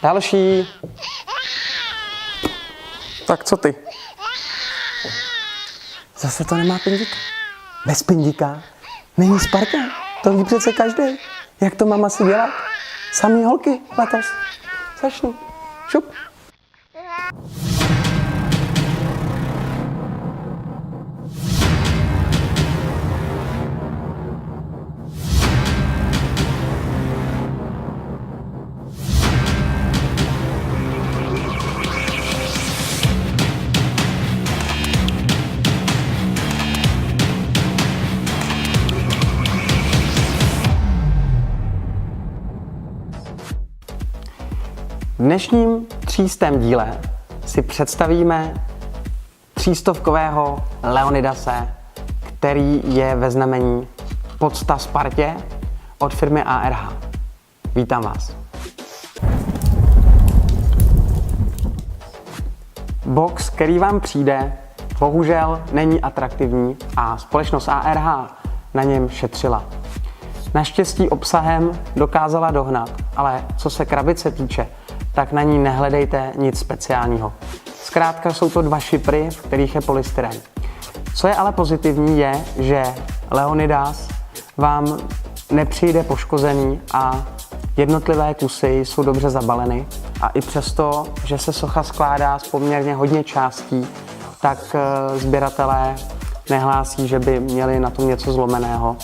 Další. Tak co ty? Zase to nemá pindíka. Bez pindíka není Sparta. To ví přece každý. Jak to mám asi dělat? Samý holky letos. Začnu. Šup. V dnešním 300. díle si představíme 300kového Leonidase, který je ve znamení Pocta Spartě od firmy ARH. Vítám vás. Box, který vám přijde, bohužel není atraktivní a společnost ARH na něm šetřila. Naštěstí obsahem dokázala dohnat, ale co se krabice týče, tak na ní nehledejte nic speciálního. Zkrátka jsou to 2 šipry, v kterých je polystyren. Co je ale pozitivní je, že Leonidas vám nepřijde poškozený a jednotlivé kusy jsou dobře zabaleny. A i přesto, že se socha skládá z poměrně hodně částí, tak sběratelé nehlásí, že by měli na tom něco zlomeného.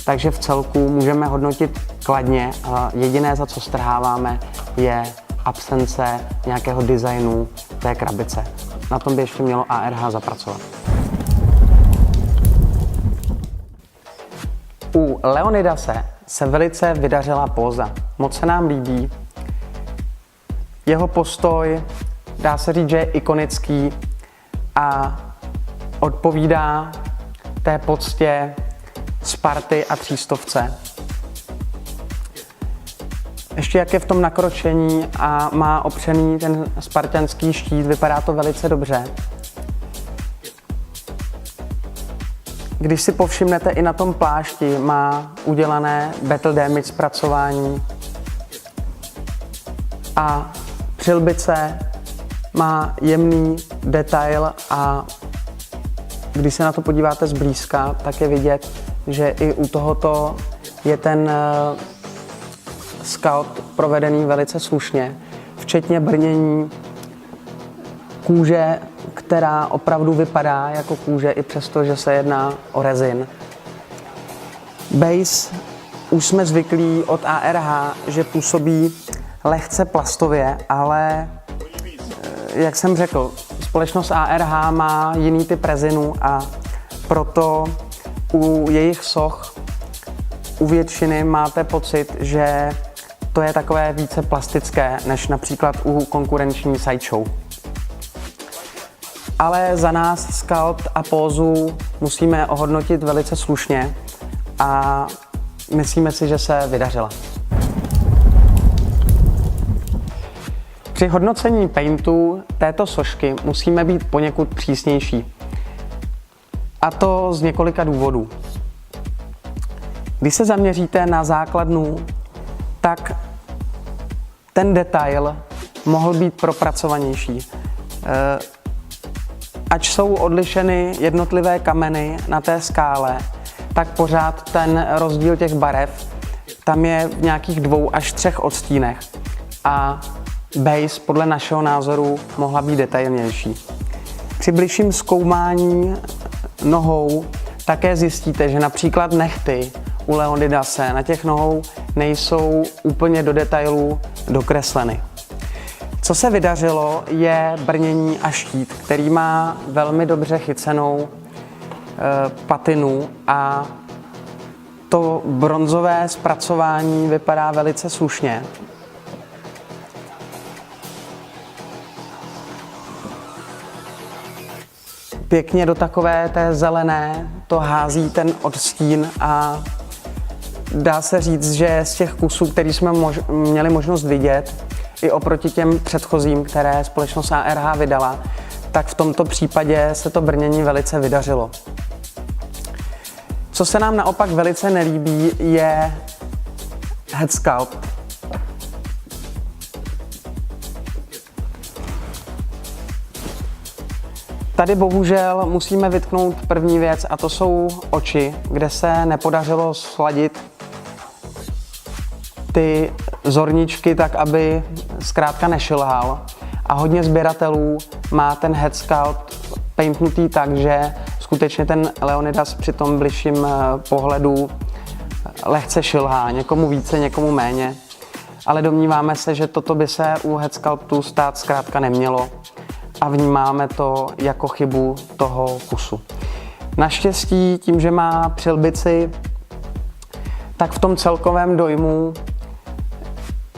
Takže v celku můžeme hodnotit kladně a jediné, za co strháváme, je absence nějakého designu té krabice. Na tom by ještě mělo ARH zapracovat. U Leonidase se velice vydařila póza. Moc se nám líbí. Jeho postoj, dá se říct, že je ikonický a odpovídá té poctě Sparty a 300. Ještě jak je v tom nakročení a má opřený ten spartanský štít, vypadá to velice dobře. Když si povšimnete, i na tom plášti má udělané battle damage zpracování a přilbice má jemný detail a když se na to podíváte zblízka, tak je vidět, že i u tohoto je ten skalp provedený velice slušně, včetně brnění kůže, která opravdu vypadá jako kůže, i přesto, že se jedná o rezin. Base už jsme zvyklí od ARH, že působí lehce plastově, ale jak jsem řekl, společnost ARH má jiný typ rezinu a proto u jejich soch u většiny máte pocit, že to je takové více plastické, než například u konkurenční Sideshow. Ale za nás skalp a pózu musíme ohodnotit velice slušně a myslíme si, že se vydařila. Při hodnocení paintu této sošky musíme být poněkud přísnější. A to z několika důvodů. Když se zaměříte na základnu, tak ten detail mohl být propracovanější. Ač jsou odlišeny jednotlivé kameny na té skále, tak pořád ten rozdíl těch barev tam je v nějakých 2 až 3 odstínech. A base podle našeho názoru mohla být detailnější. Při bližším zkoumání nohou také zjistíte, že například nehty u Leonidase na těch nohou nejsou úplně do detailů dokresleny. Co se vydařilo, je brnění a štít, který má velmi dobře chycenou patinu a to bronzové zpracování vypadá velice slušně. Pěkně do takové té zelené to hází ten odstín a dá se říct, že z těch kusů, který jsme měli možnost vidět, i oproti těm předchozím, které společnost ARH vydala, tak v tomto případě se to brnění velice vydařilo. Co se nám naopak velice nelíbí, je head sculpt. Tady bohužel musíme vytknout první věc a to jsou oči, kde se nepodařilo sladit ty zorničky tak, aby zkrátka nešilhal. A hodně sběratelů má ten head sculpt paintnutý tak, že skutečně ten Leonidas při tom bližším pohledu lehce šilhá, někomu více, někomu méně. Ale domníváme se, že toto by se u head sculptu stát zkrátka nemělo a vnímáme to jako chybu toho kusu. Naštěstí tím, že má přilbici, tak v tom celkovém dojmu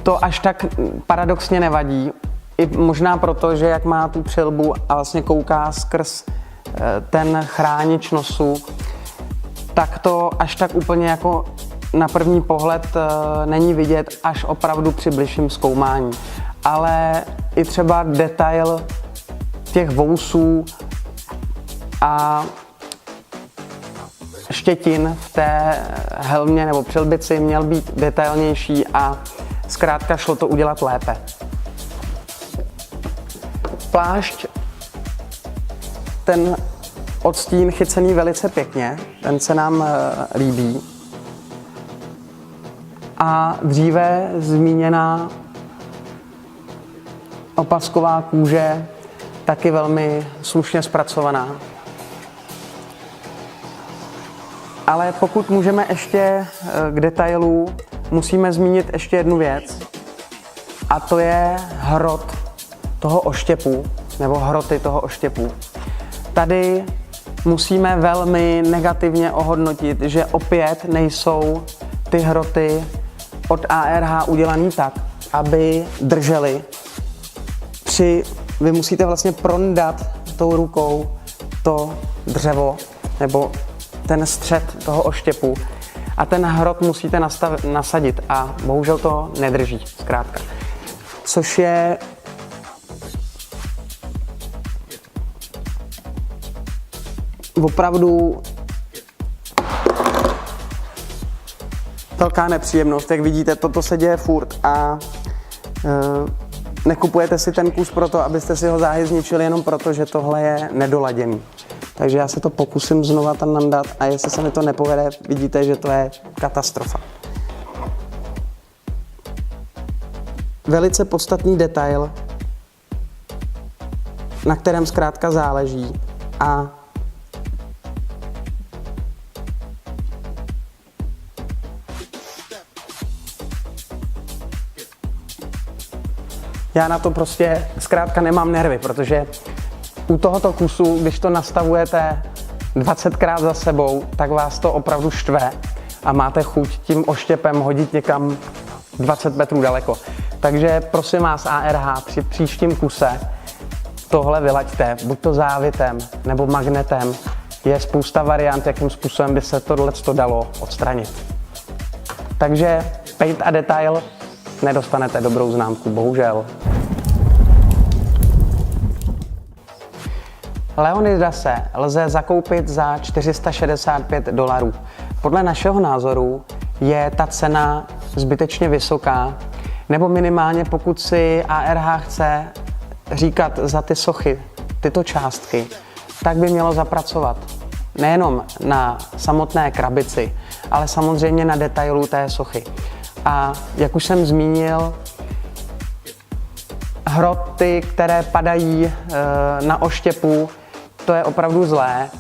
to až tak paradoxně nevadí. I možná proto, že jak má tu přilbu a vlastně kouká skrz ten chránič nosu, tak to až tak úplně jako na první pohled není vidět až opravdu při bližším zkoumání. Ale i třeba detail těch vousů a štětin v té helmě nebo přilbici měl být detailnější a zkrátka šlo to udělat lépe. Plášť, ten odstín chycený velice pěkně, ten se nám líbí. A dříve zmíněná opasková kůže, taky velmi slušně zpracovaná. Ale pokud můžeme ještě k detailu, musíme zmínit ještě jednu věc. A to je hrot toho oštěpu, nebo hroty toho oštěpu. Tady musíme velmi negativně ohodnotit, že opět nejsou ty hroty od ARH udělaný tak, aby držely. Vy musíte vlastně prondat tou rukou to dřevo nebo ten střed toho oštěpu a ten hrot musíte nasadit a bohužel to nedrží zkrátka. Což je opravdu velká nepříjemnost. Jak vidíte, toto se děje furt a nekupujete si ten kus proto, abyste si ho záhy zničili, jenom proto, že tohle je nedoladěný. Takže já se to pokusím znova tam nandat a jestli se mi to nepovede, vidíte, že to je katastrofa. Velice podstatný detail, na kterém zkrátka záleží a já na to prostě zkrátka nemám nervy, protože u tohoto kusu, když to nastavujete 20krát za sebou, tak vás to opravdu štve a máte chuť tím oštěpem hodit někam 20 metrů daleko. Takže prosím vás ARH, při příštím kuse tohle vylaďte, buď to závitem nebo magnetem. Je spousta variant, jakým způsobem by se tohleto dalo odstranit. Takže paint a detail nedostanete dobrou známku, bohužel. Leonidase lze zakoupit za $465. Podle našeho názoru je ta cena zbytečně vysoká, nebo minimálně pokud si ARH chce říkat za ty sochy, tyto částky, tak by mělo zapracovat nejenom na samotné krabici, ale samozřejmě na detailu té sochy. A jak už jsem zmínil, hroty, které padají na oštěpu, to je opravdu zlé.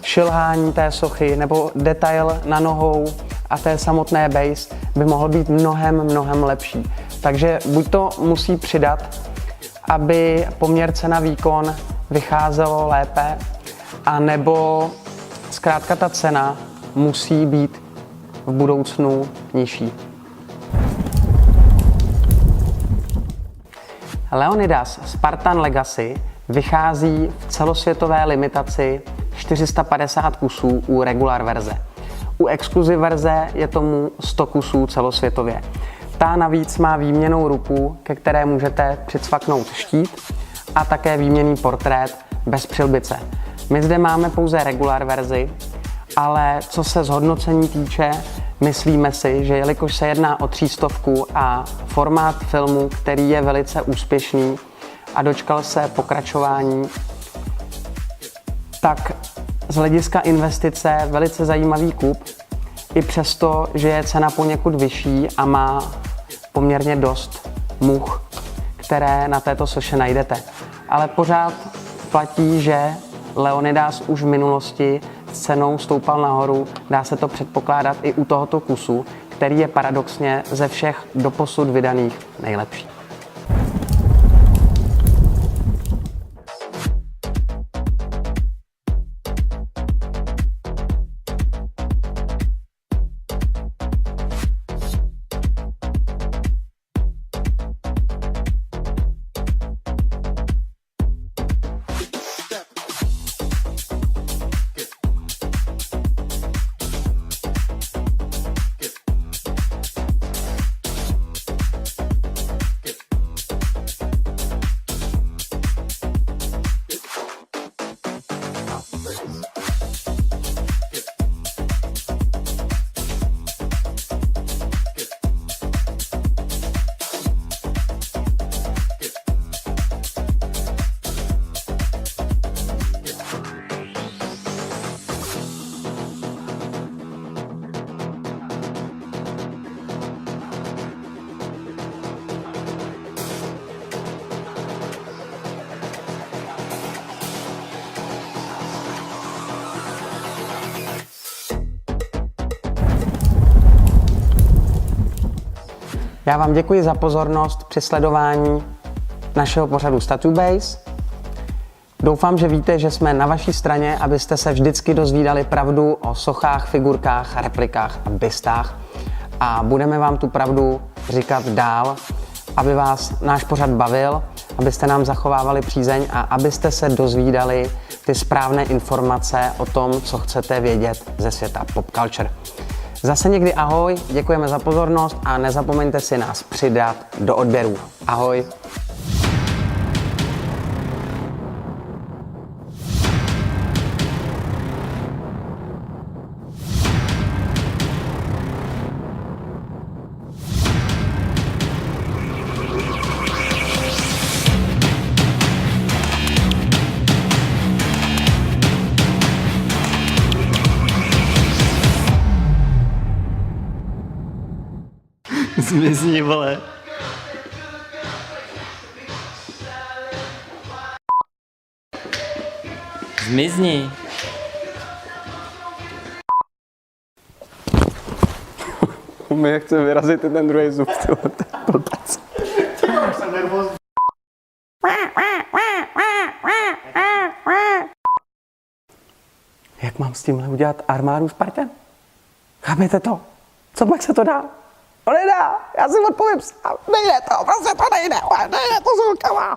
Šilhání té sochy nebo detail na nohou a té samotné base by mohl být mnohem lepší. Takže buď to musí přidat, aby poměr cena výkon vycházelo lépe, a nebo zkrátka ta cena musí být v budoucnu nižší. Leonidas Spartan Legacy vychází v celosvětové limitaci 450 kusů u regular verze. U exkluziv verze je tomu 100 kusů celosvětově. Ta navíc má výměnnou ruku, ke které můžete přicvaknout štít a také výměnný portrét bez přilbice. My zde máme pouze regular verzi, ale co se zhodnocení týče, myslíme si, že jelikož se jedná o 300 a formát filmu, který je velice úspěšný a dočkal se pokračování, tak z hlediska investice velice zajímavý kup, i přesto, že je cena poněkud vyšší a má poměrně dost much, které na této soše najdete. Ale pořád platí, že Leonidas už v minulosti s cenou stoupal nahoru, dá se to předpokládat i u tohoto kusu, který je paradoxně ze všech doposud vydaných nejlepší. Já vám děkuji za pozornost při sledování našeho pořadu StatuBase. Doufám, že víte, že jsme na vaší straně, abyste se vždycky dozvídali pravdu o sochách, figurkách, replikách a bystách. A budeme vám tu pravdu říkat dál, aby vás náš pořad bavil, abyste nám zachovávali přízeň a abyste se dozvídali ty správné informace o tom, co chcete vědět ze světa pop culture. Zase někdy ahoj, děkujeme za pozornost a nezapomeňte si nás přidat do odběrů. Ahoj. Zmizni, vole. Zmizni. My chceme vyrazit ten druhý zub, Jak mám s tímhle udělat armádu Spartan? Chápete to? Co pak se to dá? To nedá, já si odpovím sám, nejde to, prostě to nejde to s rukama.